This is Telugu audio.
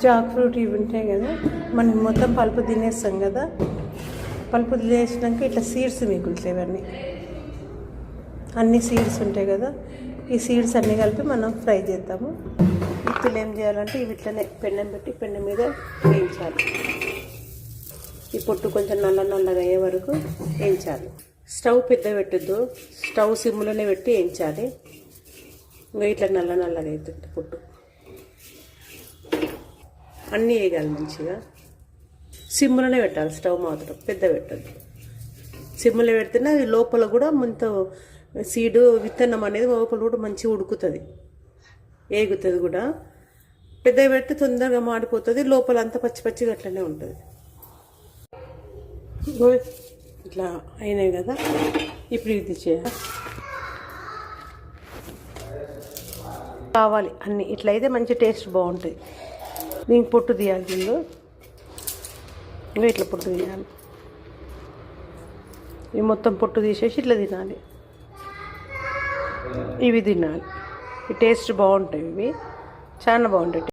జాక్ ఫ్రూట్ ఇవి ఉంటాయి కదా, మనం మొత్తం పలుపు తినేస్తాం కదా, పలుపు తినేసినాక ఇట్లా సీడ్స్ మిగులుతాయి. ఇవన్నీ అన్ని సీడ్స్ ఉంటాయి కదా, ఈ సీడ్స్ అన్నీ కలిపి మనం ఫ్రై చేద్దాము. ఇత్తులు ఏం చేయాలంటే ఇవి ఇట్లనే పెండం పెట్టి పెండం మీద వేయించాలి. ఈ పొట్టు కొంచెం నల్లగా అయ్యే వరకు వేయించాలి. స్టవ్ పెద్ద పెట్టద్దు, స్టవ్ సిమ్లోనే పెట్టి వేయించాలి. ఇంకా ఇట్లా నల్లగా అవుతుంది పొట్టు. అన్నీ వేయగాలి మంచిగా. సిమ్లోనే పెట్టాలి, స్టవ్ మాత్రం పెద్ద పెట్టద్దు. సిమ్లో పెడితేనే అది లోపల కూడా మంత సీడు విత్తనం అనేది లోపల కూడా మంచిగా ఉడుకుతుంది, ఏగుతుంది కూడా. పెద్దగా పెడితే తొందరగా మాడిపోతుంది, లోపల అంతా పచ్చిగా అట్లనే ఉంటుంది. ఇట్లా అయినాయి కదా, ఇప్పుడు ఇది చేయాలి. కావాలి అన్నీ ఇట్లా అయితే మంచి టేస్ట్ బాగుంటుంది. దీనికి పొట్టు తీయాలి, దీనిలో ఇంకా ఇట్లా పొట్టు తీయాలి. ఇవి మొత్తం పొట్టు తీసేసి ఇట్లా తినాలి. ఇవి తినాలి, ఈ టేస్ట్ బాగుంటాయి. ఇవి చాలా బాగుంటాయి.